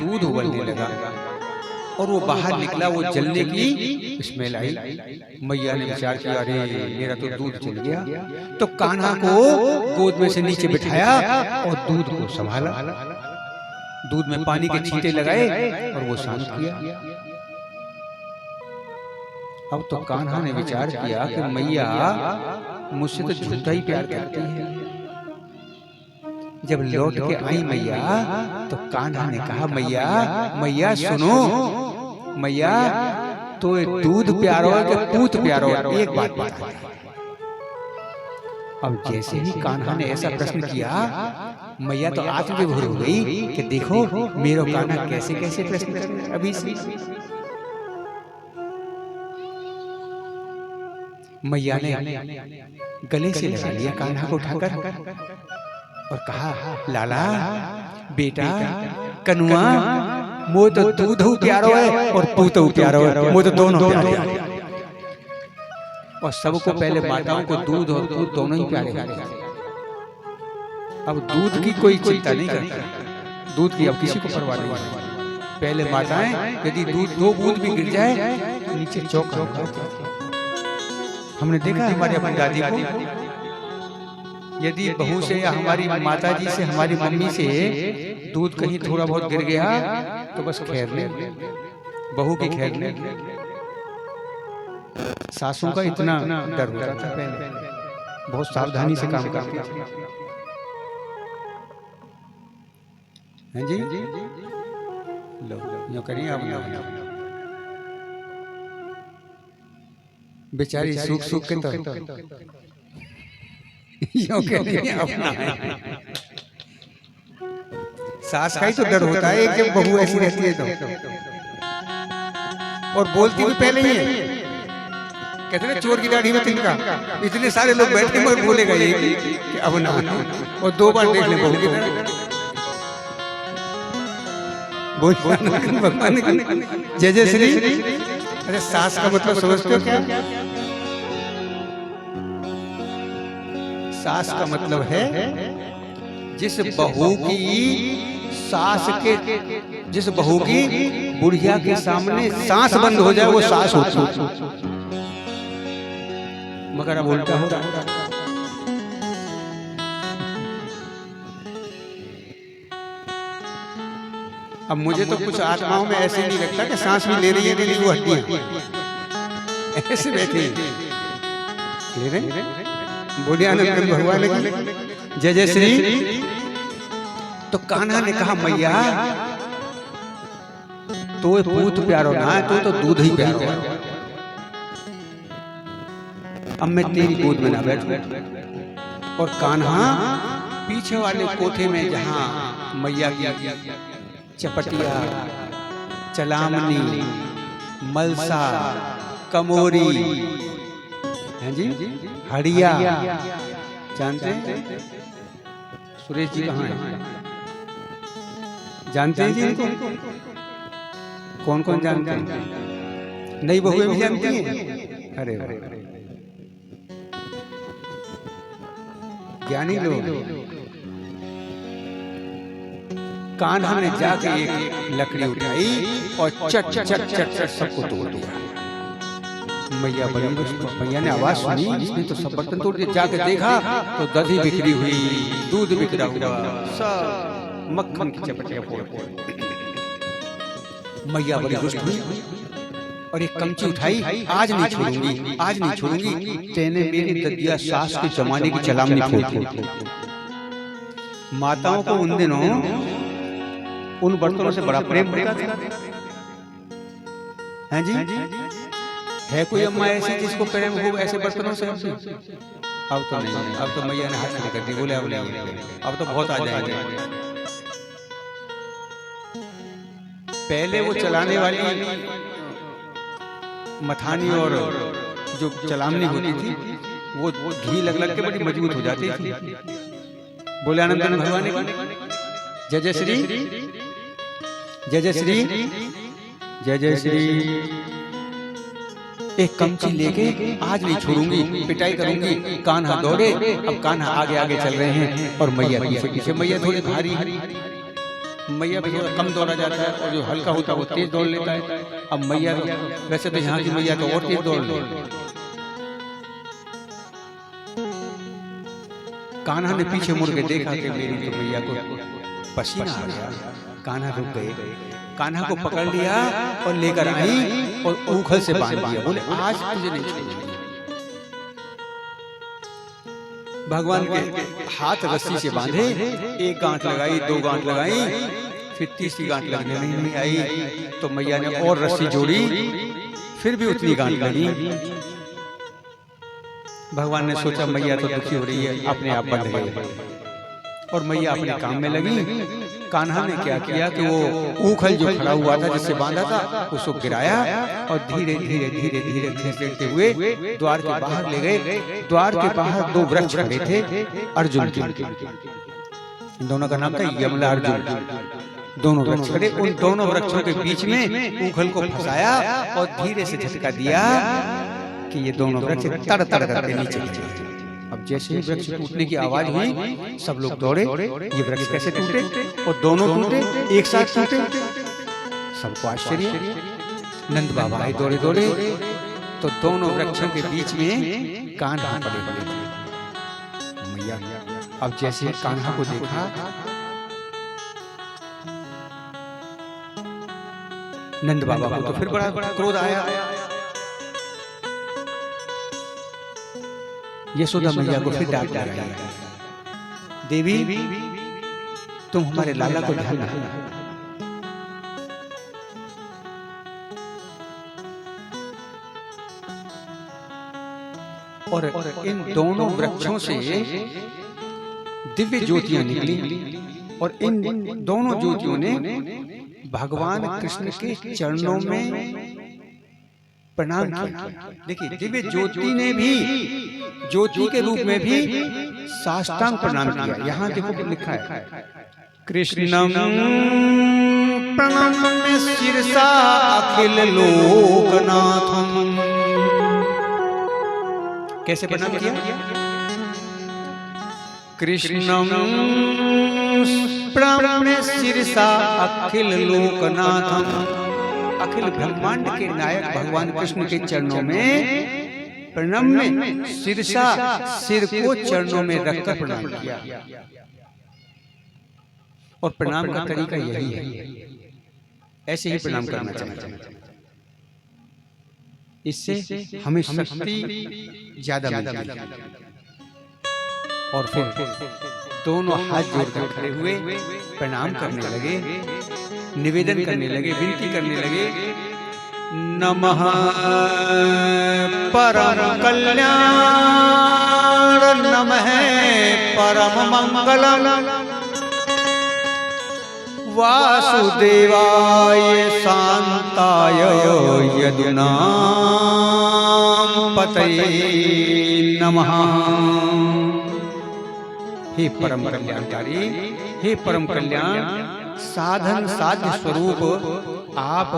दूध उबलने लगा और वो बाहर निकला, वो जलने की स्मेल आई। मैया ने विचार किया, अरे मेरा तो दूध जल गया। तो कान्हा को गोद में से नीचे बिठाया और दूध को संभाला, दूध में पानी के छींटे लगाए और वो शांत किया। अब तो कान्हा ने विचार किया कि मैया मुझसे तो झूठा ही प्यार करती है। जब लौट के आई मैया तो कान्हा ने कहा, मैया मैया सुनो, मैया तो दूध प्यारो है कि पूत प्यारो है, एक बात बता। अब जैसे ही कान्हा ने ऐसा प्रश्न किया, मैया तो आत्मविभोर हो गई कि देखो मेरो कान्हा कैसे कैसे प्रश्न कर रहे हैं। अभी से मैया ने गले से लगा लिया कान्हा को उठाकर और कहा, लाला बेटा कनुआ, मो तो दूध प्यारो है और पूतो प्यारो है, मो तो दोनों प्यारे हैं। और सबको पहले माताओं को दूध और दूध दोनों ही प्यारे हैं। अब दूध की कोई चिंता नहीं करता, दूध की अब किसी को परवाह नहीं है। पहले माताएं यदि दूध 2 बूंद भी गिर जाए तो नीचे चौंक जाती। हमने देखा हमारी अपनी दादी को, यदि बहू से या हमारी माता जी से, हमारी मम्मी से दूध कहीं थोड़ा बहुत गिर गया तो बस खैर ले, बहू की खैर ले। सासों का इतना डर होता था पहले, बहुत सावधानी से काम करती थी। हैं जी, लो यूं करिए आप ना, बेचारी सूख सूख के तो यूं करिए अपना। सास का ही तो डर होता है कि बहू ऐसी रहती है तो, और बोलती भी पहले ही है। कहते हैं चोर की दाढ़ी में तिनका, इतने सारे लोग बैठे मगर बोलेगा ये कि अब ना, और 2 बार देख ले बहू की तरह। भगवान जय जय श्री। अरे सास का मतलब समझते हो क्या? सास का मतलब है जिस बहू की सास के, जिस बहू की बुढ़िया के सामने सांस बंद हो जाए वो सास होती है। मगर अब उल्टा हो रहा है। अब मुझे तो कुछ आत्माओं में ऐसे नहीं लगता कि सांस भी ले रही है, नहीं वो हड्डियां ऐसे बैठे ले रहे। बुढ़ियानंद भगवान की जय जय श्री। तो कान्हा ने कहा, मैया तो पूत प्यारो ना है, तो दूध ही प्यारो है। अब मैं तेरी गोद में ना बैठूं। और कान्हा पीछे वाले कोठे में जहां मैया की चपटिया, चलामनी, मलसा, कमोरी, हैं जी, हड़िया, जानते हैं? सुरेश जी कहाँ हैं? जानते हैं जी इनको? कौन कौन जानते हैं? नई बहुएं भी जानती हैं? अरे ज्ञानी लोग। कान्हा ने जाके एक लकड़ी उठाई और चट चट चट चट सबको तोड़ दिया। मैया बड़ी, मैया ने आवाज सुनी, इसने तो सब बर्तन तोड़ दिए। जाके देखा तो दही बिखरी हुई, दूध बिखरा हुआ, सब मक्खन की चपटियां फोड़ फोड़। मैया बड़ी रुष्ट हुई और एक कमची उठाई, आज नहीं छोड़ूंगी, आज नहीं छोड़ूंगी, तेने मेरी ददिया सास के जमाने की चलामनी फोड़ दी। माताओं को उन दिनों उन बर्तनों से बड़ा प्रेम होता था। हैं जी, है कोई अम्मा ऐसी जिसको प्रेम हो ऐसे बर्तनों से? अब तो नहीं, अब तो मैया ने हाथ खड़े कर दी, बोले अब तो बहुत आ जाएंगे। पहले वो चलाने वाली मथानी और जो चलामनी होती थी वो घी लग लग के बड़ी मजबूत हो जाती थी। बोले आनंद भगवान जय जय श्री, जय जय श्री, जय जय श्री। एक कमची लेके आज नहीं छोड़ूंगी, पिटाई करूंगी। कान्हा दौड़े, अब कान्हा आगे आगे चल रहे हैं और मैया पीछे पीछे। मैया थोड़ी भारी मैया भी थोड़ा कम दौड़ा जाता है और जो हल्का होता है वो तेज दौड़ लेता है। अब मैया तो वैसे तो यहाँ की मैया तो और तेज दौड़ ले। कान्हा ने पीछे मुड़ के देखा कि मेरी तो मैया को पसीना आ गया। कान्हा रुक गए, कान्हा को पकड़ लिया और लेकर आई और ऊखल से बांध दिया। बोले आज तुझे नहीं छोड़ूंगी। भगवान के हाथ रस्सी से बांधे, एक गांठ लगाई, दो गांठ लगाई, फिर तीसरी गांठ लगने नहीं आई तो मैया ने और रस्सी जोड़ी, फिर भी उतनी गांठ लगी। भगवान ने सोचा मैया तो दुखी हो रही है, अपने आप बंध गई और मैया अपने काम में लगी। कान्हा ने क्या किया कि वो ऊखल जो खड़ा हुआ था जिससे बांधा था उसको गिराया और धीरे धीरे धीरे धीरे घसीटते हुए द्वार के बाहर ले गए। द्वार के बाहर दो वृक्ष खड़े थे अर्जुन के, इन दोनों का नाम था यमला अर्जुन। दोनों वृक्ष खड़े, उन दोनों वृक्षों के बीच में ऊखल को फंसाया और धीरे से झटका दिया कि ये दोनों वृक्ष तड़ तड़ करके नीचे गिरे। अब जैसे ही वृक्ष टूटने की आवाज हुई सब लोग दौड़े, ये वृक्ष कैसे टूटे और दोनों टूटे, एक साथ टूटे। सबको आश्चर्य। नंद बाबा आए दौड़े दौड़े तो दोनों वृक्षों के बीच में कान्हा पड़े पड़े थे। मैया अब जैसे कान्हा को देखा, नंद बाबा को तो फिर बड़ा क्रोध आया। यशोदा मैया को फिर डांट लगाई, देवी तुम हमारे लाला को ध्यान रखना। और इन दोनों वृक्षों से दिव्य ज्योतियां निकली और इन दोनों ज्योतियों ने भगवान कृष्ण के चरणों में प्रणाम किया। देखिए दिव्य ज्योति ने भी ज्योति के रूप में भी साष्टांग प्रणाम किया। यहाँ देखो लिखा है कृष्णम प्रणम्य शिरसा अखिल लोकनाथम। कैसे प्रणाम किया? कृष्णम प्रणम्य शिरसा अखिल लोकनाथम। अखिल ब्रह्मांड के नायक भगवान कृष्ण के चरणों में प्रणम्य शिरसा, सिर को चरणों में रखकर प्रणाम किया। और प्रणाम का तरीका यही है, ऐसे ही प्रणाम करना चाहिए। इससे हमें शक्ति ज्यादा मिलती है। और फिर दोनों हाथ जोड़कर खड़े हुए प्रणाम करने लगे, निवेदन करने लगे, विनती करने लगे। नमः परम कल्याण, नमः परम मंगलम, वासुदेवाय शांताय यदुनां पतये नमः। हे परम कल्याणकारी, हे परम कल्याण साधन साध्य स्वरूप आप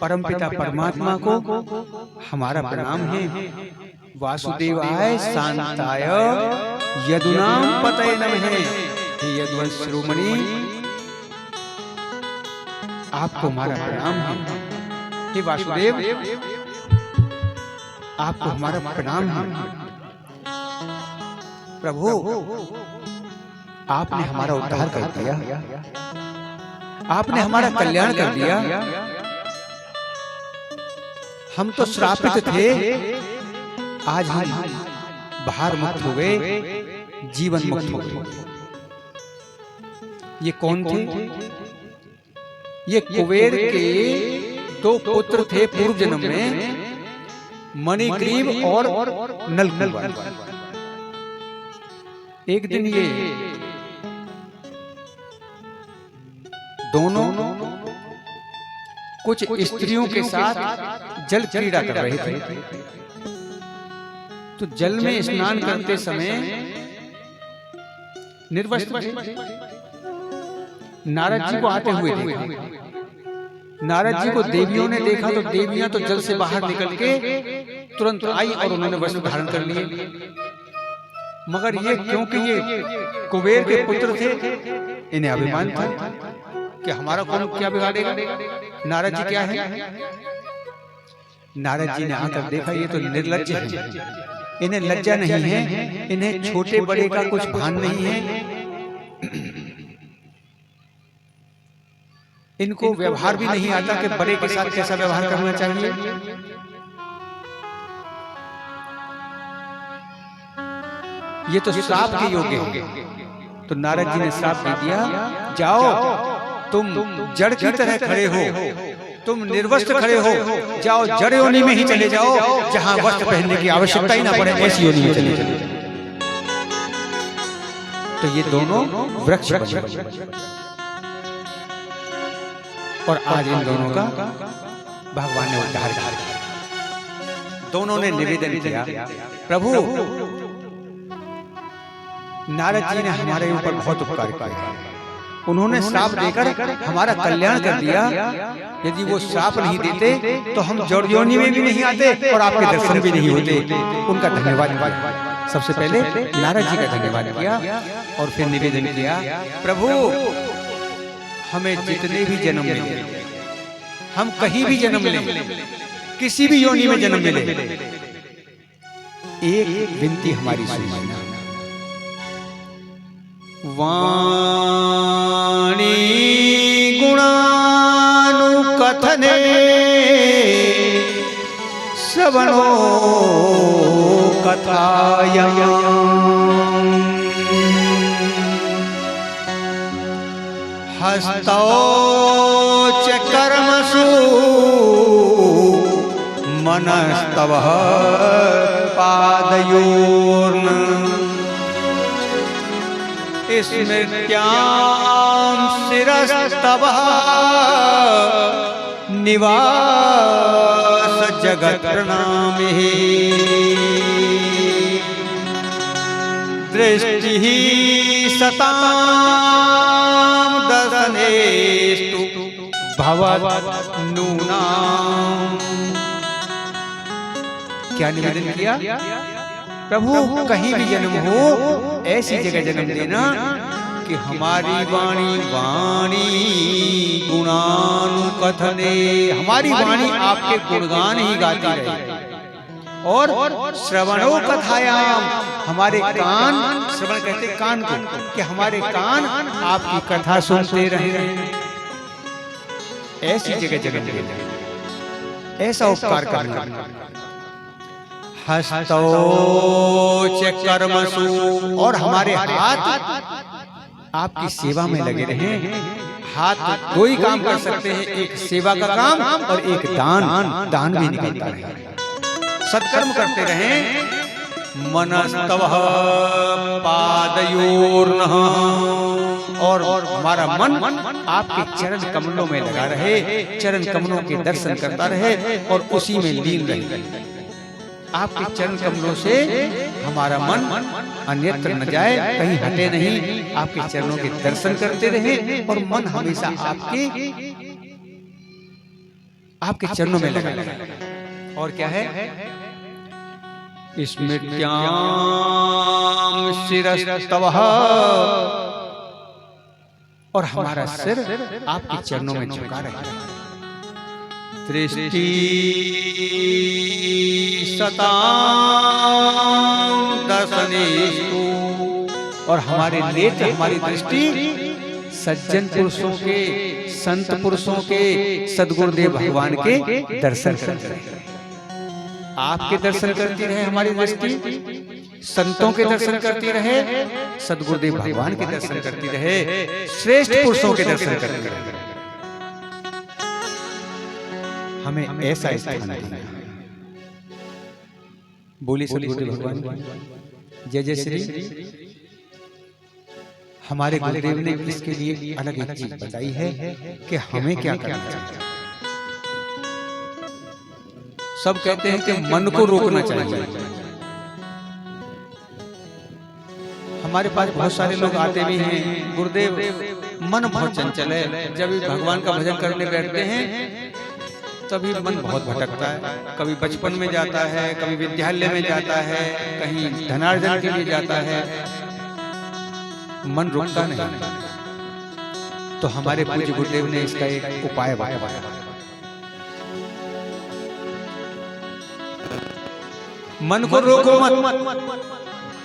परमपिता परमात्मा को हमारा प्रणाम है। वासुदेवाय शांताय यदुनां पतये नमः। हे यदुवंश शिरोमणि आपको हमारा प्रणाम है। हे वासुदेव आपको हमारा प्रणाम है। प्रभु आपने हमारा उद्धार कर दिया, आपने हमारा कल्याण कर दिया। हम तो श्रापित थे, आज हम बाहर मुक्त हो गए, जीवन मुक्त हो गए। ये कौन थे? ये कुबेर के दो पुत्र थे पूर्व जन्म में, मणिग्रीव और नलकुबर। एक दिन ये दोनों कुछ स्त्रियों के साथ जल क्रीड़ा कर रहे थे। तो जल में स्नान करते समय निर्वस्त्र थे। नारद जी को आते हुए देखा। नारद जी को देवियों ने देखा तो देवियां तो जल से बाहर निकल के तुरंत आई और उन्होंने वस्त्र धारण कर लिए। मगर ये क्योंकि ये कुबेर के पुत्र थे, इन्हें अभिमान था कि हमारा कौन क्या बिगाड़ेगा। नारद जी क्या है, नारद जी ने आकर देखा ये तो निर्लज्ज है, इन्हें लज्जा नहीं है, इन्हें छोटे बड़े का कुछ भान नहीं है, इनको व्यवहार भी नहीं आता कि बड़े के साथ कैसा व्यवहार करना चाहिए। ये तो श्राप के योग्य है। तो नारद जी ने श्राप दे दिया, जाओ तुम जड़ की तरह खड़े हो, तुम निर्वस्त्र खड़े हो, जाओ जड़ योनि में ही चले जाओ, जहां वस्त्र पहनने की आवश्यकता ही ना पड़े, ऐसी योनि में चले जाओ। तो ये दोनों वृक्ष बन गए और आज इन दोनों का भगवान ने उद्धार किया। दोनों ने निवेदन किया, प्रभु नारद जी ने हमारे ऊपर बहुत उपकार किया, उन्होंने श्राप देकर हमारा कल्याण कर दिया, यदि वो श्राप नहीं देते तो हम जड़ योनि में भी नहीं आते और आपके दर्शन भी नहीं होते। उनका धन्यवाद किया, सबसे पहले नारद जी का धन्यवाद किया और फिर निवेदन किया, प्रभु हमें जितने भी जन्म मिले, हम कहीं भी जन्म मिले, किसी भी योनि में जन्म मिले, एक विनती हमारी सुनना। वाणी गुणानुकथने श्रवणो कथायां हस्तौ च कर्मसु मनस्तव पादयोर्न स्मृत्यां शिरस्तव निवास जगत् प्रणामे दृष्टि सतां दर्शनेस्तु भवत् नूनाम्। क्या निवेदन किया, प्रभु कहीं भी जन्म हो ऐसी जगह जन्म देना कि हमारी वाणी वाणी गुणानुकथने, हमारी वाणी आपके गुणगान ही गाती रहे, और श्रवणो कथायाम, हमारे कान, श्रवण कहते कान को, कि हमारे कान आपकी कथा सुनते रहे, ऐसी जगह जन्म देना, ऐसा उपकार करना। हस्तौ च कर्मसु, और हमारे हाथ आपकी सेवा में लगे रहे। हाथ दो ही काम कर सकते हैं, एक सेवा का काम और एक दान भी निकलता रहे, सत्कर्म करते रहे। मनस्तव पादयोर्नः, और हमारा मन आपके चरण कमलों में लगा रहे, चरण कमलों के दर्शन करता रहे और उसी में लीन रहे। आपके चरण कमलों से हमारा मन अन्यत्र न जाए, कहीं हटे नहीं, आपके चरणों के दर्शन करते रहे और मन हमेशा आपके चरणों में लगा रहे। और क्या है, स्मृत्यां शिरस्तव, और हमारा सिर आपके चरणों में झुका रहे। दृष्टि सतां दर्शनेस्तु, और हमारे नेत्र, हमारी दृष्टि सज्जन पुरुषों के, संत पुरुषों के, सद्गुरुदेव भगवान के दर्शन करते रहे। आपके दर्शन करती रहे हमारी दृष्टि, संतों के दर्शन करती रहे, सद्गुरुदेव भगवान के दर्शन करती रहे, श्रेष्ठ पुरुषों के दर्शन करती रहे। हमें ऐसा स्थान देना। बोलिए सद्गुरुदेव भगवान जय जय श्री। हमारे गुरुदेव ने इसके लिए अलग एक चीज बताई है कि हमें क्या करना चाहिए। सब कहते हैं कि मन को रोकना चाहिए। हमारे पास बहुत सारे लोग आते भी हैं, गुरुदेव मन बहुत चंचल है, जब भगवान का भजन करने बैठते हैं तभी मन बहुत भटकता है। कभी बचपन में जाता है, कभी विद्यालय में जाता है, कहीं धनार्जन के लिए जाता है, मन रुकता नहीं। तो हमारे पूज्य गुरुदेव ने इसका एक उपाय बताया। मन को रोको मत,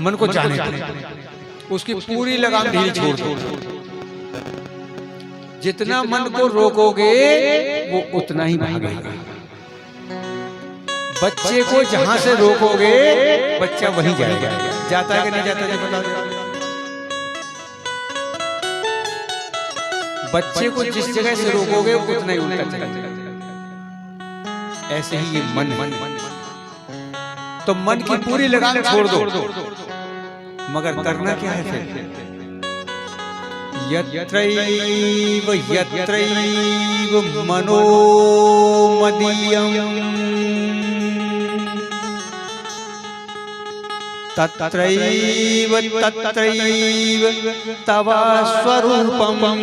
मन को जाने दो, उसकी पूरी लगाम ढीली छोड़ दो। जितना मन को रोकोगे वो उतना ही भागेगा। बच्चे को जहां से रोकोगे बच्चा वहीं जाएगा। जाता है कि नहीं जाता है बता दो। बच्चे को जिस जगह से रोकोगे उतना ही उल्टा चलेगा। ऐसे ही ये मन है। तो मन की पूरी लगाम छोड़ दो, मगर करना क्या है फिर? यत्रैव यत्रैव मनो मदीयम् तत्रैव तत्रैव तव स्वरूपम्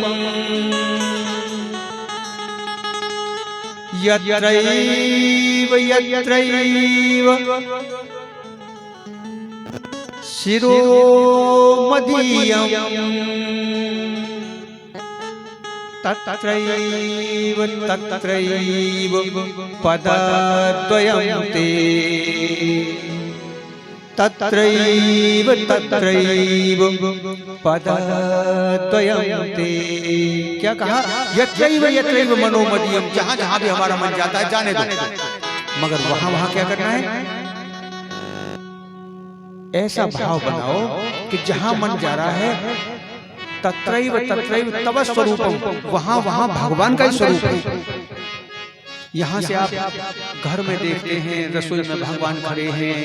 यत्रैव यत्रैव शिरो मदीयम् तत्रैव तत्रैव पदद्वयं ते तत्रैव तत्रैव पदद्वयं ते। क्या कहा? यत्रैव यत्रैव मनो मदीयम्, जहां जहां भी हमारा मन जाता है जाने दो, मगर वहां वहां क्या करना है? ऐसा भाव बनाओ कि जहां मन जा रहा है तत्रैव तत्रैव तव स्वरूपम, वहां वहां भगवान का ही स्वरूप है। यहाँ से आप घर में देखते हैं, रसोई में भगवान खड़े हैं,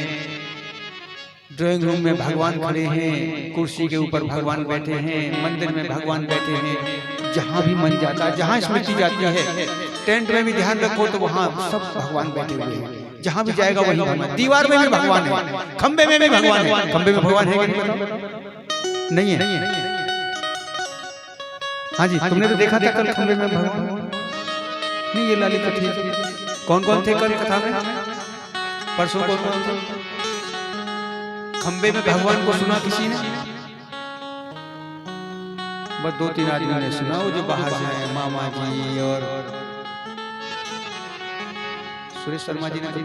ड्राइंग रूम में भगवान खड़े हैं, कुर्सी के ऊपर भगवान बैठे हैं, मंदिर में भगवान बैठे हैं। जहाँ भी मन जाता है, जहाँ स्मृति जाती है, टेंट में भी ध्यान रखो तो वहाँ सब भगवान बैठे हुए हैं। जहाँ भी जाएगा वही भगवान। दीवार में भी भगवान है, खंबे में भी भगवान है। खंबे में भगवान है कि नहीं बताओ? नहीं है। हाँ जी, तुमने तो देखा था कल खंबे में भगवान नहीं? ये लाली कथी कौन कौन थे कल कथा में? परसों कौन कौन थे खंबे में भगवान को? सुना किसी ने? बस 2-3 आदमी ने सुना, वो जो बाहर से आए, मामा जी और सुरेश शर्मा जी ने तो